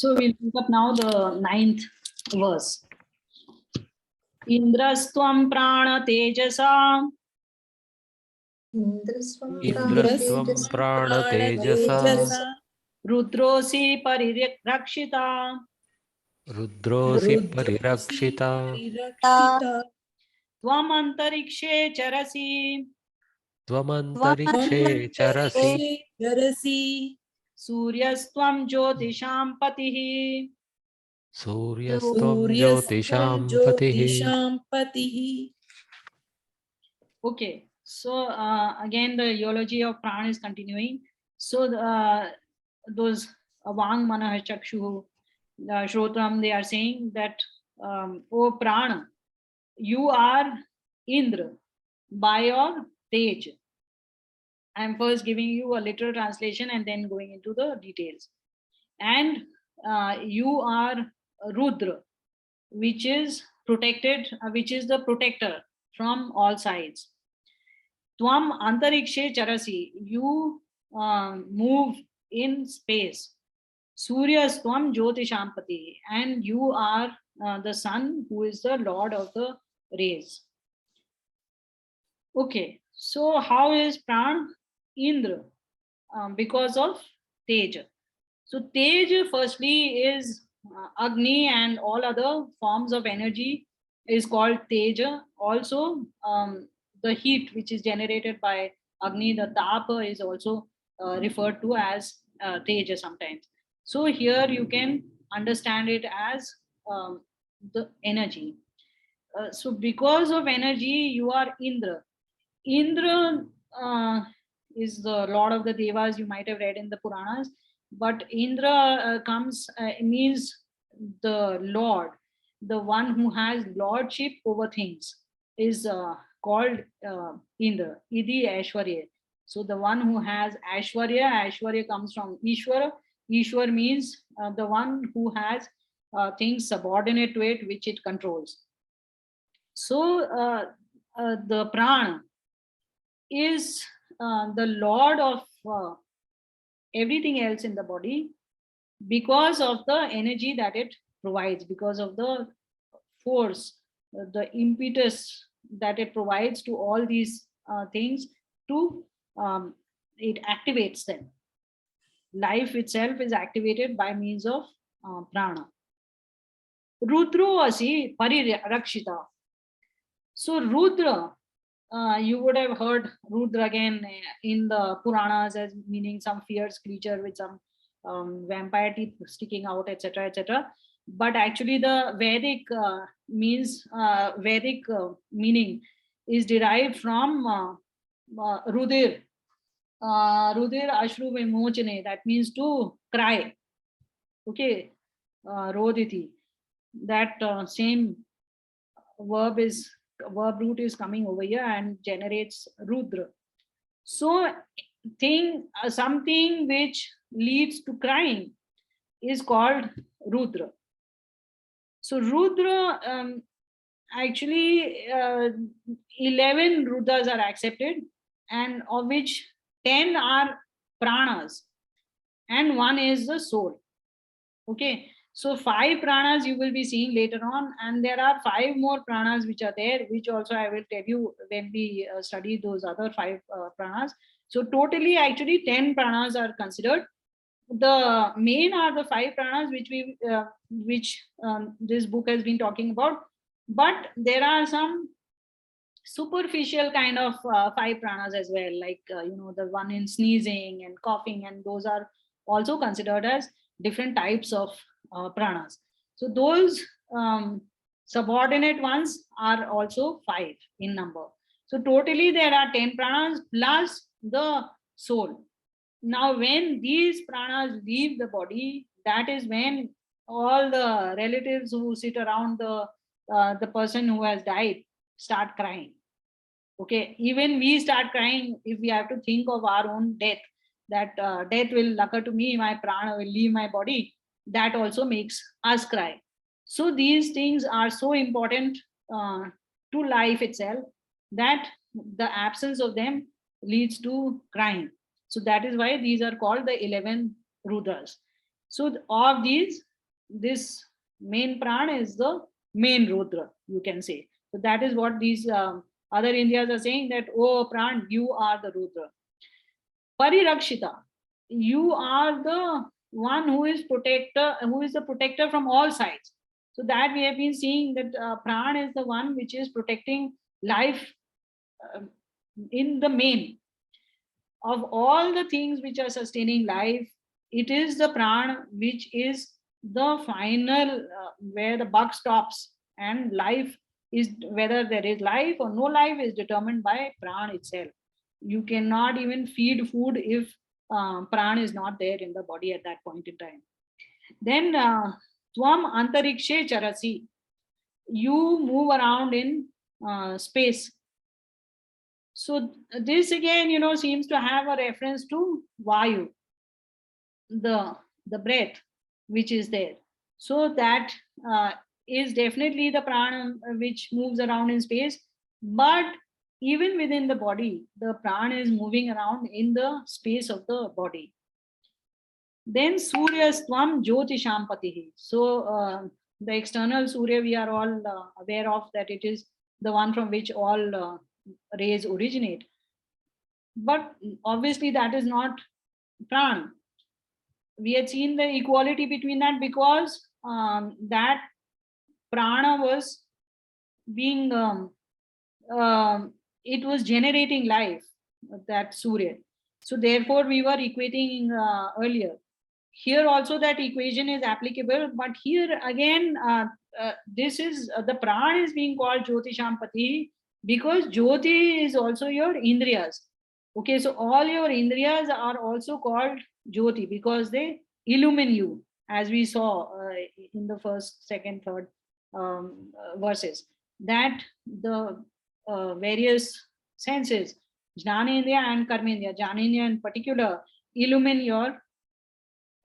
So we'll pick up now the 9th verse. Indrastvam prana tejasa Indrasvam prana tejasa rudrosi parirrakshita Rudrosi parirakshita tvam antarikshe charasi Tvamantarikshe charasi suryastvam jyotisham patihi. Suryastvam jyotisham patihi. Okay, so again the eulogy of prana is continuing. So those Vang Manah Chakshu Shrotam, they are saying that O prana, you are Indra by your tej. I am first giving you a literal translation and then going into the details. And you are Rudra, which is protected, which is the protector from all sides. Tvam antarikshe charasi, you move in space. Suryas tvam jyotishampati, and you are the sun who is the lord of the rays. Okay, so how is Pran Indra? Because of Tej. So Tej firstly is Agni, and all other forms of energy is called Teja. Also, the heat which is generated by Agni, the Tapa, is also referred to as Teja sometimes. So here you can understand it as the energy. So because of energy, you are Indra. Indra is the lord of the devas. You might have read in the Puranas, but Indra means the lord, the one who has lordship over things is called Indra. Idi Aishwarya. So the one who has Aishwarya, Aishwarya comes from Ishwara. Ishwar means the one who has things subordinate to it, which it controls. So the prana is the lord of everything else in the body because of the energy that it provides, because of the force, the impetus that it provides to all these things to it activates them. Life itself is activated by means of prana. Rudro asi parirakshita. So Rudra, you would have heard Rudra again in the Puranas as meaning some fierce creature with some vampire teeth sticking out, etc., etc. But actually, the Vedic meaning is derived from Rudir. Rudir Ashru Vimochane, that means to cry. Okay, Roditi. That same verb root is coming over here and generates Rudra. So something which leads to crying is called Rudra. So Rudra, actually 11 Rudras are accepted, and of which 10 are pranas and one is the soul. Okay, so 5 pranas you will be seeing later on, and there are 5 more pranas which are there, which also I will tell you when we study those other 5 pranas. So totally actually 10 pranas are considered. The main are the 5 pranas which this book has been talking about, but there are some superficial kind of 5 pranas as well, like the one in sneezing and coughing, and those are also considered as different types of pranas. So those subordinate ones are also 5 in number. So totally there are 10 pranas plus the soul. Now when these pranas leave the body, that is when all the relatives who sit around the person who has died start crying. Okay, even we start crying if we have to think of our own death, that death will occur to me, my prana will leave my body. That also makes us cry. So these things are so important to life itself that the absence of them leads to crying. So that is why these are called the 11 Rudras. So of these, this main prana is the main Rudra, you can say. So that is what these other Indias are saying, that, oh, Pran, you are the Rudra. Parirakshita, you are the one who is the protector from all sides. So that we have been seeing that Pran is the one which is protecting life uh, in the main. Of all the things which are sustaining life, it is the Pran which is the final, where the buck stops, and life is, whether there is life or no life, is determined by Pran itself. You cannot even feed food if Pran is not there in the body at that point in time. Then Tvam Antarikshe Charasi, you move around in space. So this again, seems to have a reference to Vayu, the breath which is there. So that is definitely the prana which moves around in space. But even within the body, the prana is moving around in the space of the body. Then Surya Stvam Jyotisham Patihi. So the external Surya, we are all aware of that it is the one from which all rays originate. But obviously that is not Pran. We had seen the equality between that, because that prana was being it was generating life, that Surya. So therefore we were equating earlier. Here also that equation is applicable, but here again this is the prana is being called Jyotishampati, because Jyoti is also your Indriyas. Okay, so all your Indriyas are also called Jyoti because they illumine you, as we saw in the first, second, third verses, that the various senses, Jnanendriya and Karmendriya, Jnanendriya in particular, illumine your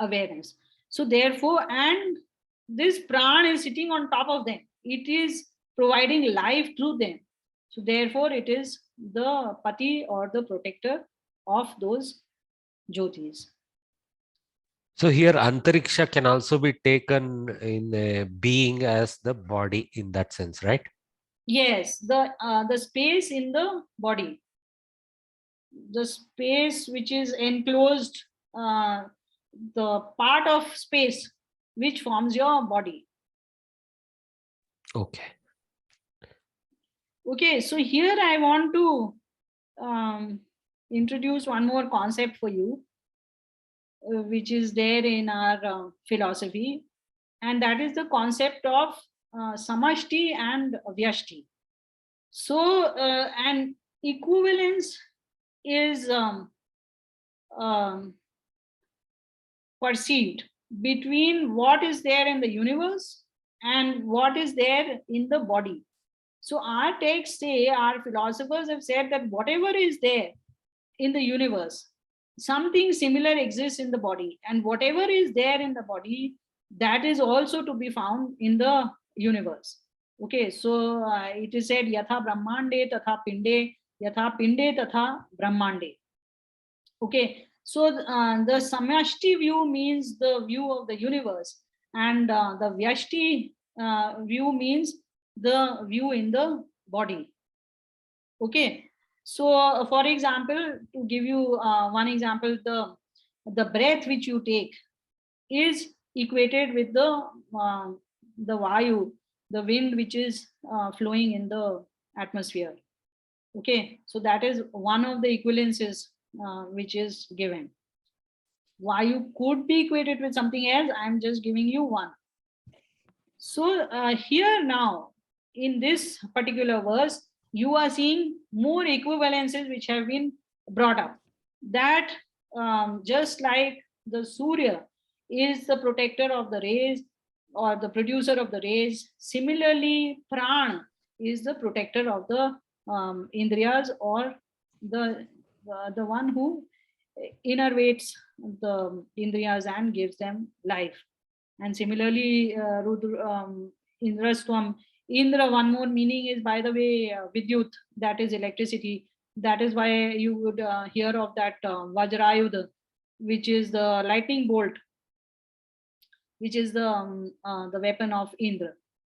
awareness. So therefore, and this pran is sitting on top of them. It is providing life through them. So therefore, it is the pati or the protector of those jyotis. So here Antariksha can also be taken in a being as the body in that sense, right? Yes, the space in the body, the space which is enclosed, the part of space which forms your body. Okay. Okay, so here I want to introduce one more concept for you, which is there in our philosophy, and that is the concept of samashti and vyashti. So, an equivalence is um, perceived between what is there in the universe and what is there in the body. So, our texts say, our philosophers have said that whatever is there in the universe, something similar exists in the body, and whatever is there in the body, that is also to be found in the universe. Okay, so it is said yatha brahmande tatha pinde, yatha pinde tatha brahmande. Okay, so the samashti view means the view of the universe, and the vyashti view means the view in the body. Okay, so for example, to give you one example, the breath which you take is equated with the vayu, the wind which is flowing in the atmosphere. Okay, so that is one of the equivalences which is given. Vayu could be equated with something else. I'm just giving you one. So here now, in this particular verse, you are seeing more equivalences which have been brought up. That just like the Surya is the protector of the rays or the producer of the rays, similarly, Pran is the protector of the Indriyas, or the one who innervates the Indriyas and gives them life. And similarly, Indrastvam, Indra, one more meaning is, by the way, Vidyut, that is electricity. That is why you would hear of that Vajrayudha, which is the lightning bolt. which is the weapon of Indra.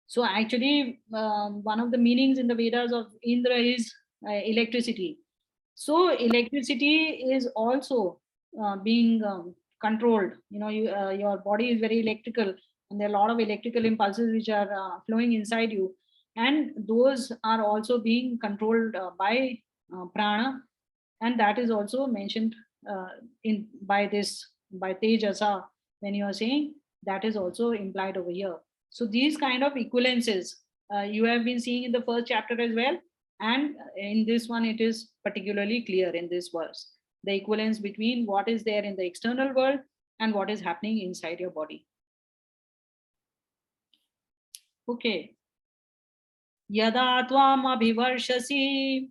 So actually, one of the meanings in the Vedas of Indra is electricity. So electricity is also being controlled. Your body is very electrical, and there are a lot of electrical impulses which are flowing inside you, and those are also being controlled by prana, and that is also mentioned in by this by tejasa. When you are saying, that is also implied over here. So these kind of equivalences you have been seeing in the first chapter as well, and in this one it is particularly clear in this verse, the equivalence between what is there in the external world and what is happening inside your body. Okay. Yada tvam abhivarshasi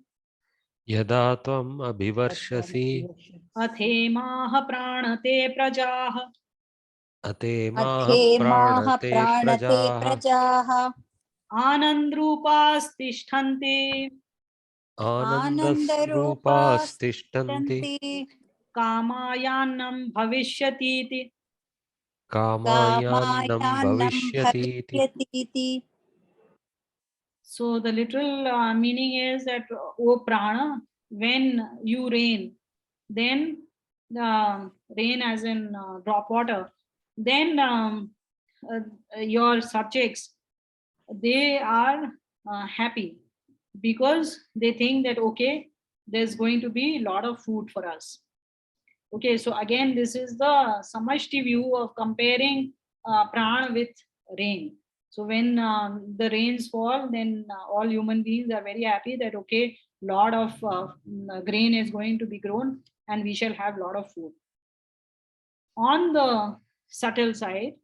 यदा त्वम् अभिवर्षसि अथेमाः प्राणते प्रजाः अतेमाः अथेमाः प्राणते प्राणते प्रजाः प्रजाः आनन्द्रूपास्तिष्ठन्ति आनन्दरूपास्तिष्ठन्ति आनन्दरूपास्तिष्ठन्ति कामायान्नं भविष्यतीति. कामायान्नं कामायान्नं भविष्यतीति. भविष्यतीति. So the literal meaning is that, O prana, when you rain, then rain as in drop water, then your subjects, they are happy because they think that, okay, there's going to be a lot of food for us. Okay, so again, this is the samashti view of comparing prana with rain. So when the rains fall, then all human beings are very happy that, okay, lot of grain is going to be grown and we shall have lot of food. On the subtle side,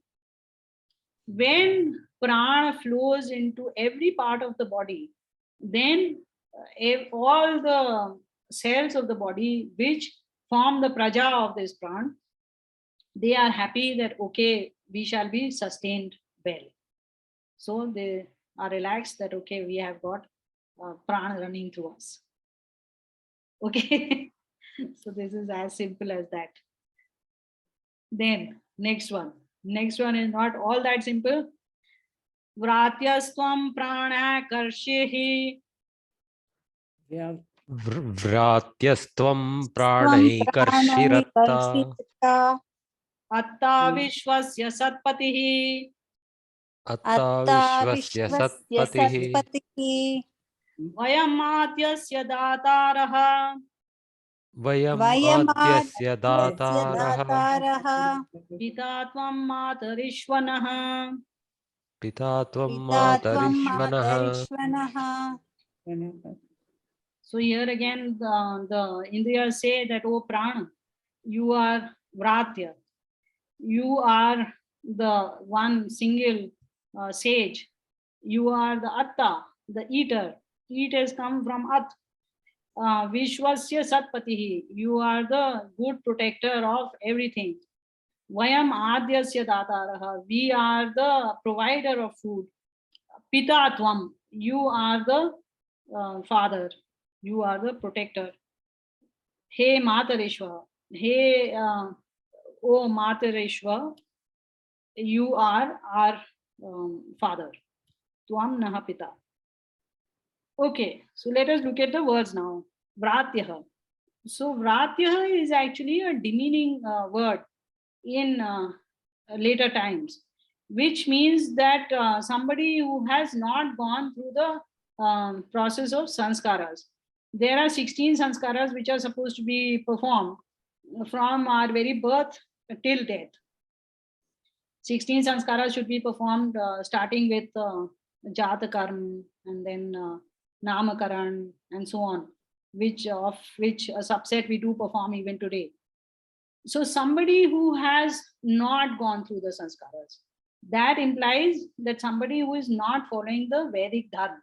when prana flows into every part of the body, then all the cells of the body which form the praja of this prana, they are happy that, okay, we shall be sustained well. So they are relaxed that, okay, we have got prana running through us. Okay. So this is as simple as that. Then next one is not all that simple. Vratyastvam pranakarshyehi व्रात्यस्त्वं त्वं प्राणैकर्षिरत्ता प्राणैकर्षिता atta vishwasya satpatihi. अत्ता अत्ता विश्वस्य विश्वस्य सत्पतिः सत्पतिः Vayam adyasya dataraha. वयम् आद्यस्य वयमाद्यस्य दातारः दातारः Pita tvam matarishvanah. पिता त्वं पिता त्वं मातरिश्वनः. मातरिश्वनः. So here again, the Indriyas say that, oh prana, you are vratya, you are the one single sage, you are the atta, the eater. Eat has come from at. Vishwasya satpatihi, you are the good protector of everything. Vayam adyasya dataraha, we are the provider of food. Pita tvam, you are the father, you are the protector. Hey Matarishwa, hey O Matarishwa, you are our father. Tvam naha pita. Okay, so let us look at the words now. Vratyaha. So Vratyaha is actually a demeaning word in later times, which means that somebody who has not gone through the process of sanskaras. There are 16 sanskaras which are supposed to be performed from our very birth till death. 16 sanskaras should be performed starting with jatakarm and then namakaran and so on, which a subset we do perform even today. So somebody who has not gone through the sanskaras, that implies that somebody who is not following the Vedic dharma,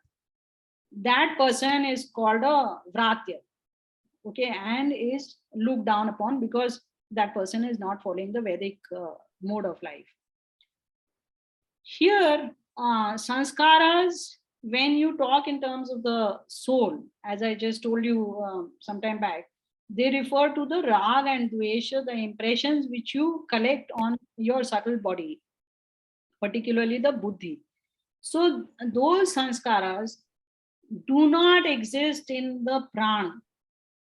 that person is called a vratya, okay, and is looked down upon because that person is not following the Vedic mode of life. Here, sanskaras, when you talk in terms of the soul, as I just told you some time back, they refer to the rag and dvesha, the impressions which you collect on your subtle body. particularly the buddhi. So those sanskaras do not exist in the prana.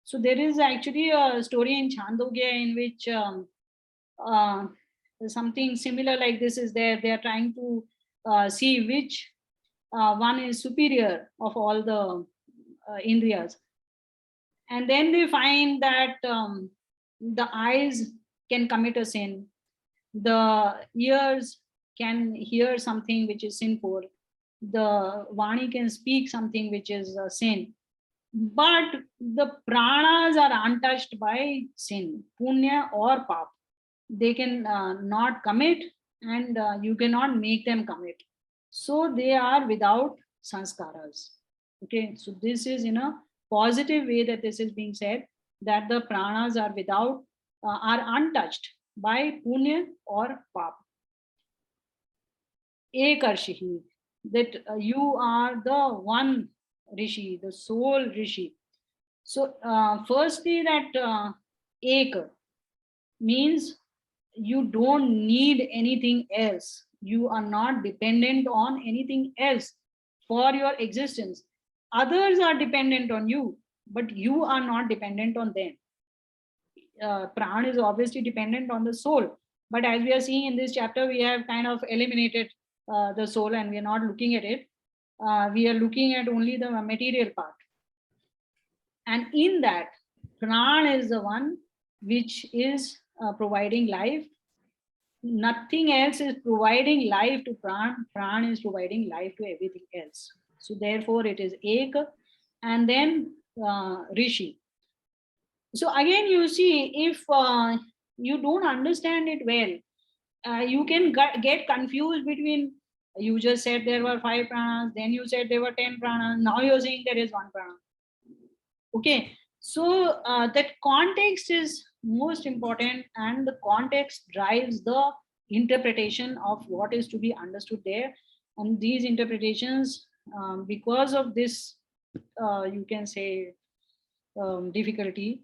So there is actually a story in Chandogya in which uh, something similar like this is there. They are trying to see which one is superior of all the indriyas. And then they find that the eyes can commit a sin, the ears can hear something which is sinful, the vani can speak something which is sin, but the pranas are untouched by sin, punya or pap. They can not commit, and you cannot make them commit. So they are without sanskaras. Okay, so this is in a positive way that this is being said, that the pranas are without, are untouched by punya or pap. Ekarshihi, that you are the one rishi, the sole rishi. So firstly, that ek means you don't need anything else. You are not dependent on anything else for your existence. Others are dependent on you, but you are not dependent on them. Pran is obviously dependent on the soul, but as we are seeing in this chapter, we have kind of eliminated the soul and we are not looking at it. We are looking at only the material part. And in that, pran is the one which is providing life. Nothing else is providing life to pran. Pran is providing life to everything else. So therefore it is ek, and then rishi. So again, you see, if you don't understand it well, you can get confused between, you just said there were 5 pranas, then you said there were 10 pranas, now you're saying there is 1 prana. Okay, so that context is most important, and the context drives the interpretation of what is to be understood there. And these interpretations, because of this, you can say, difficulty,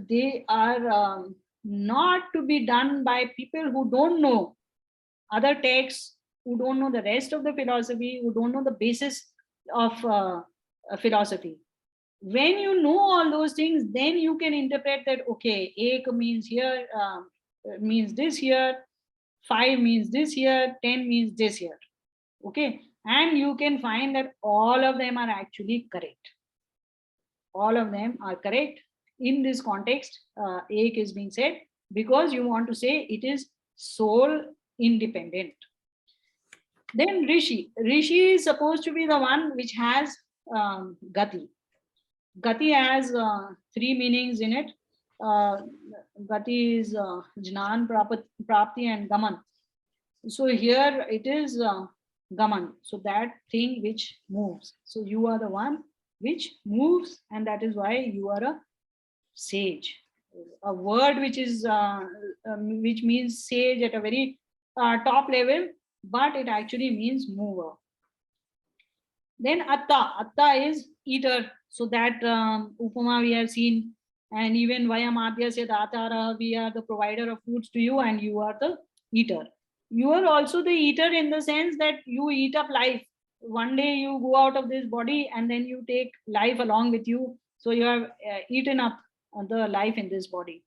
they are not to be done by people who don't know other texts, who don't know the rest of the philosophy, who don't know the basis of philosophy. When you know all those things, then you can interpret that, okay, ek means here, means this here, 5 means this here, 10 means this here. Okay, and you can find that all of them are actually correct. All of them are correct. In this context, ek is being said because you want to say it is soul independent. Then rishi is supposed to be the one which has gati. Gati has 3 meanings in it. Gati is jnan, prapti, and gaman. So here it is gaman. So that thing which moves. So you are the one which moves, and that is why you are a sage. A word which is which means sage at a very top level, but it actually means mover. Then atta is eater. So that upama we have seen, and even vayam adyasya datara, we are the provider of foods to you, and you are the eater. You are also the eater in the sense that you eat up life. One day you go out of this body, and then you take life along with you. So you have eaten up the life in this body.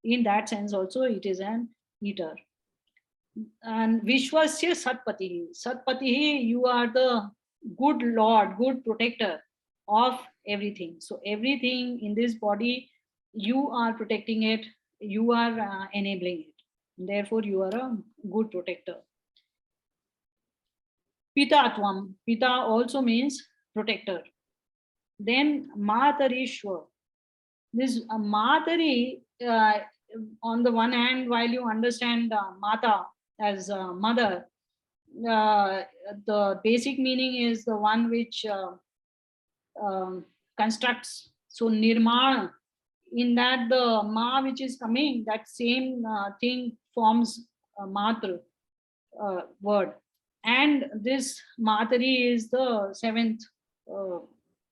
In that sense also it is an eater. And Vishwasya Satpatihi. Satpatihi, you are the good Lord, good protector of everything. So everything in this body, you are protecting it, you are enabling it. Therefore, you are a good protector. Pitatvam. Pita also means protector. Then Matarishwa. This Matari, on the one hand, while you understand Mata as mother, the basic meaning is the one which constructs. So nirmana, in that the ma which is coming, that same thing forms a matra word. And this matari is the 7th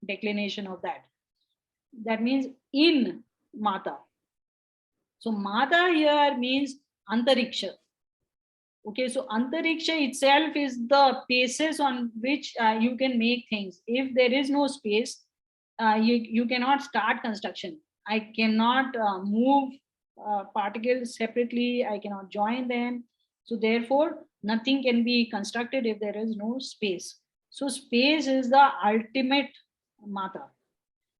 declination of that. That means in mata. So mata here means antariksha. Okay, so antariksha itself is the basis on which you can make things. If there is no space, you cannot start construction. I cannot move particles separately. I cannot join them. So therefore, nothing can be constructed if there is no space. So space is the ultimate mata.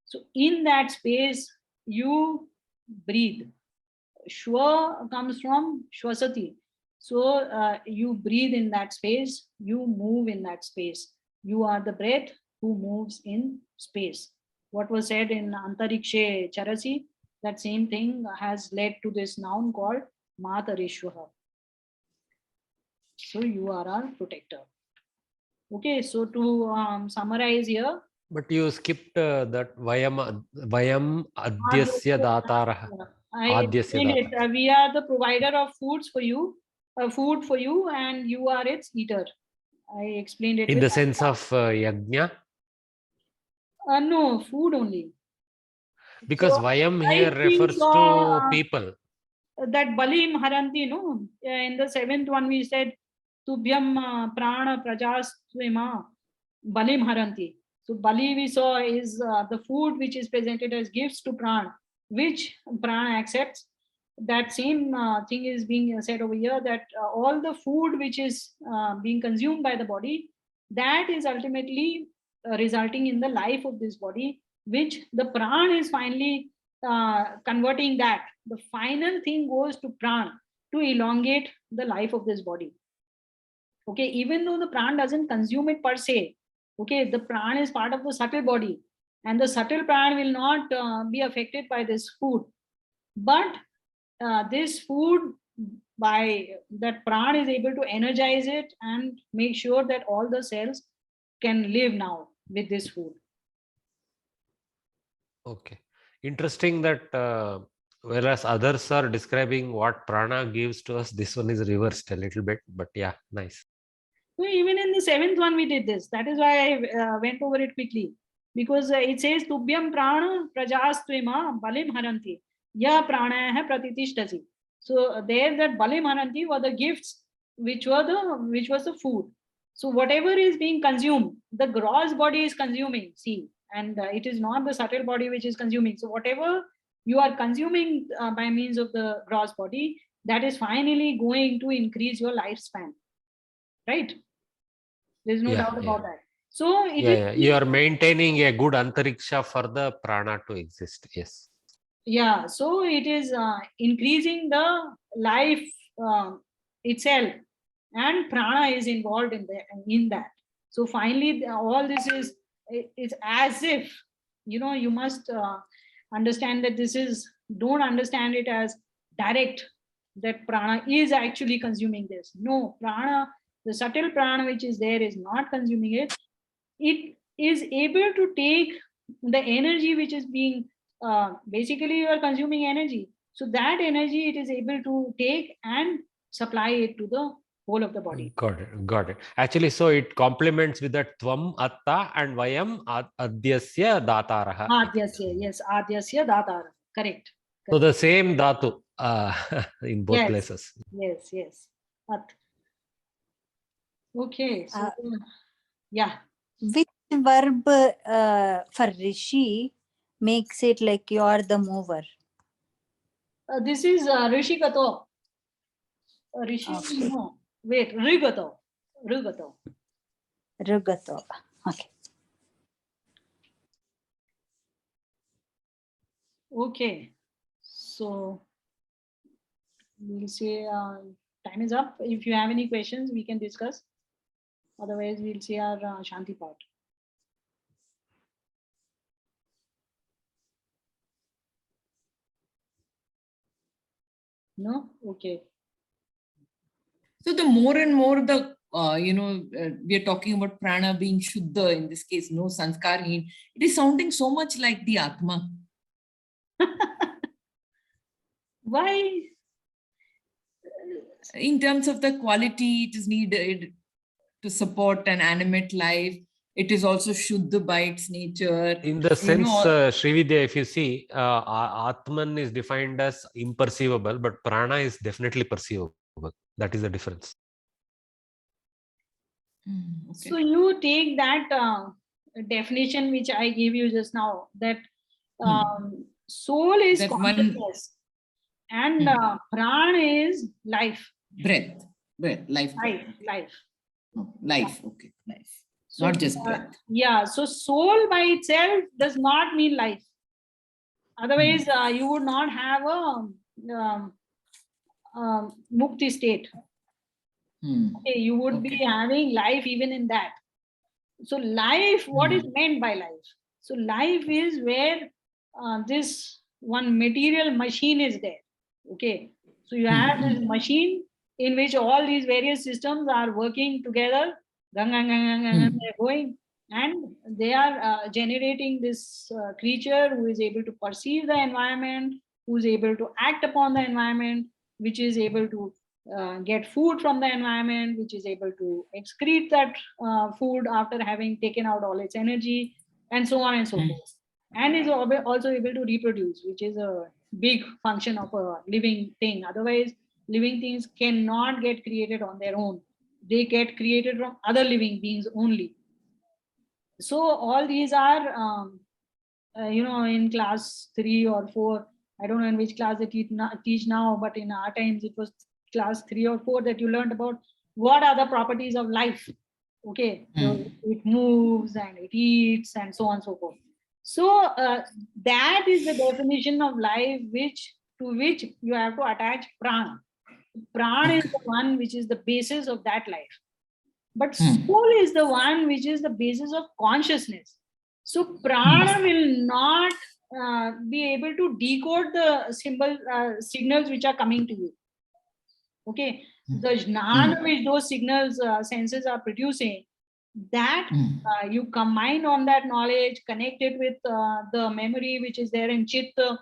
So in that space, you breathe. Shwa comes from Shwasati. So you breathe in that space, you move in that space. You are the breath who moves in space. What was said in Antarikshe Charasi, that same thing has led to this noun called Matarishwaha. So you are our protector. Okay, so to summarize here, But you skipped that vayam adyasya datarah. I Adyasya explained it. datarah. We are the provider of foods for you, food for you, and you are its eater. I explained it In with the sense of yajna, no food only. because So vayam I here we refers to saw people. that Balim Haranti, no? In the seventh one, we said Tubhyam Prana Prajastvima Balim Haranti. So Bali we saw is the food which is presented as gifts to Pran, which Pran accepts. That same thing is being said over here, that all the food which is being consumed by the body, that is ultimately resulting in the life of this body, which the Pran is finally converting that. The final thing goes to Pran to elongate the life of this body. Okay, even though the pran doesn't consume it per se, okay, the pran is part of the subtle body, and the subtle pran will not be affected by this food. But this food, by that pran is able to energize it and make sure that all the cells can live now with this food. Okay. Interesting that whereas others are describing what prana gives to us, this one is reversed a little bit, but yeah, nice. So even in the seventh one, we did this. That is why I went over it quickly, because it says Tubhyam prana prajastvima balim haranti ya prana hai pratitishtasi. So there, that balim haranti were the gifts which was the food. So whatever is being consumed, the gross body is consuming. See, and it is not the subtle body which is consuming. So whatever you are consuming by means of the gross body, that is finally going to increase your lifespan, right? There's no doubt about that. So it is, You are maintaining a good antariksha for the prana to exist. Yes. yeah. So it is increasing the life itself, and prana is involved in that. So finally, all this is as if, you must understand that this is, don't understand it as direct, that prana is actually consuming this. No, prana, the subtle prana which is there, is not consuming it. It is able to take the energy which is being, basically you are consuming energy, so that energy it is able to take and supply it to the whole of the body. Got it. Got it. Actually, so it complements with that tvam atta and vayam adyasya datarah. Adyasya, yes, adyasya datara, correct. So the same dhatu in both Yes, places. yes. At. Okay, so Uh, yeah. Which verb for Rishi makes it like you are the mover? This is Rishikato. Rishi, Okay. no. Wait, Rigato. Rigato. Rugato. Okay. Okay. So we'll say time is up. If you have any questions, we can discuss. Otherwise, we'll see our Shanti part. No? Okay. So the more and more the we are talking about prana being shuddha, in this case, no sanskarheen. It is sounding so much like the atma. Why? In terms of the quality, it is needed to support an animate life. It is also shuddha by its nature. In the sense, Srividya, if you see, Atman is defined as imperceivable, but prana is definitely perceivable. That is the difference. Okay. So you take that definition which I gave you just now, that soul is That one- consciousness and pran is life. breath, life. Life. Oh, life. Okay, life. So, Not just breath. yeah. So soul by itself does not mean life. Otherwise, you would not have a mukti state. Okay, you would be having life even in that. So life, what is meant by life? So life is where this one material machine is there. Okay, so you have this machine in which all these various systems are working together, they're going, and they are generating this creature who is able to perceive the environment, who is able to act upon the environment, which is able to get food from the environment, which is able to excrete that food after having taken out all its energy, and so on and so forth. And is also able to reproduce, which is a big function of a living thing. Otherwise, living things cannot get created on their own. They get created from other living beings only. So all these are, in class 3 or 4, I don't know in which class they teach now, but in our times it was class 3 or 4 that you learned about what are the properties of life. Okay, so it moves and it eats and so on and so forth. So that is the definition of life, to which you have to attach pran. Pran is the one which is the basis of that life. But soul is the one which is the basis of consciousness. So prana will not be able to decode the signals which are coming to you. Okay, the jnana which those signals senses are producing, that you combine on that knowledge, connect it with the memory which is there in chitta,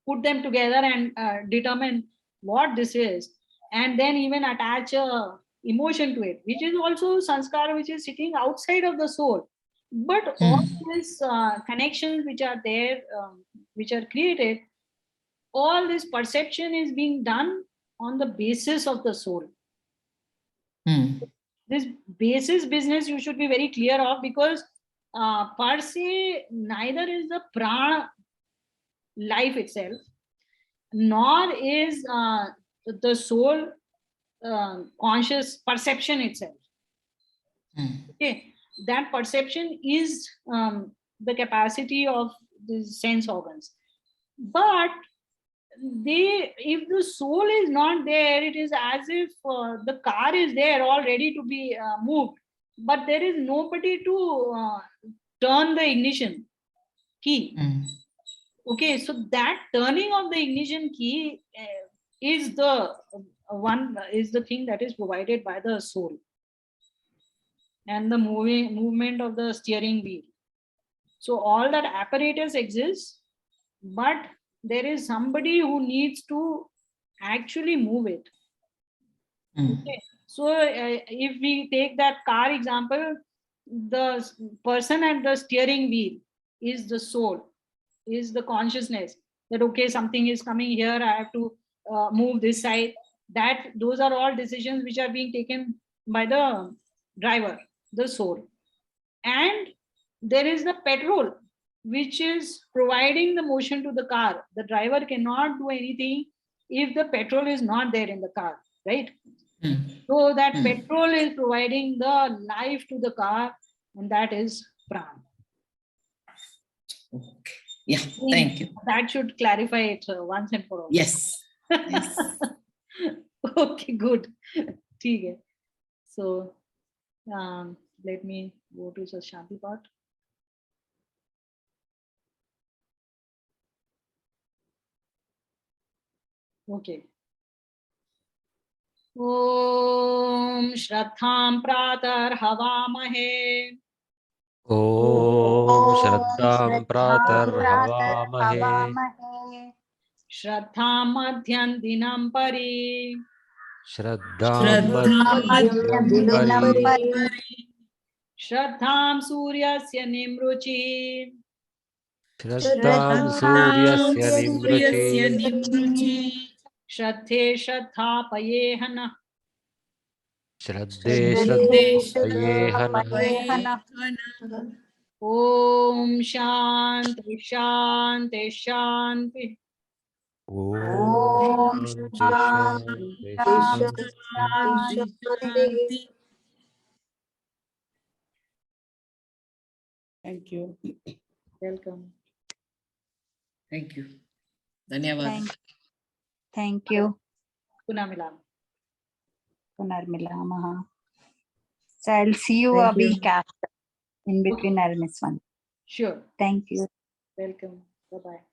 put them together and determine what this is, and then even attach a emotion to it, which is also sanskara, which is sitting outside of the soul. But all these connections which are there, which are created, all this perception is being done on the basis of the soul. This basis business you should be very clear of, because per se neither is the prana life itself, nor is the soul conscious perception itself. Okay, that perception is the capacity of the sense organs. But if the soul is not there, it is as if the car is there all ready to be moved, but there is nobody to turn the ignition key. Okay, so that turning of the ignition key is the thing that is provided by the soul, and the movement of the steering wheel. So all that apparatus exists, but there is somebody who needs to actually move it. Okay. So if we take that car example, the person at the steering wheel is the soul, is the consciousness, that okay, something is coming here, I have to move this side. Those are all decisions which are being taken by the driver, the soul. And there is the petrol which is providing the motion to the car. The driver cannot do anything if the petrol is not there in the car, right? So that petrol is providing the life to the car, and that is pran. Okay. Yeah, thank you. That should clarify it once and for all. Yes. Yes. Okay, good. Okay. So let me go to the Shanti part. Okay. Om Shraddham Pratar Havamahe. Om Shraddham Pratar Havamahe. Shraddham Madhyam Dinam Pari. Shraddham Madhyam Pari. Shraddham Suryasya Nimruchi. Shraddham Suryasya Nimruchi. Shraddhe Shraddha Payehana. Shraddhe Shraddhe Shraddhayehana. Shraddhayehana. Om Shanti Shanti Shanti. Om Shanti Shanti Shanti. Shanti, Shanti. Thank you. Welcome. Thank you. Dhanyavad. Thank you. Punah milam. Punarmilamaha. So I'll see you Thank a you. week after. In between, I'll miss one. Sure. Thank you. Welcome. Bye bye.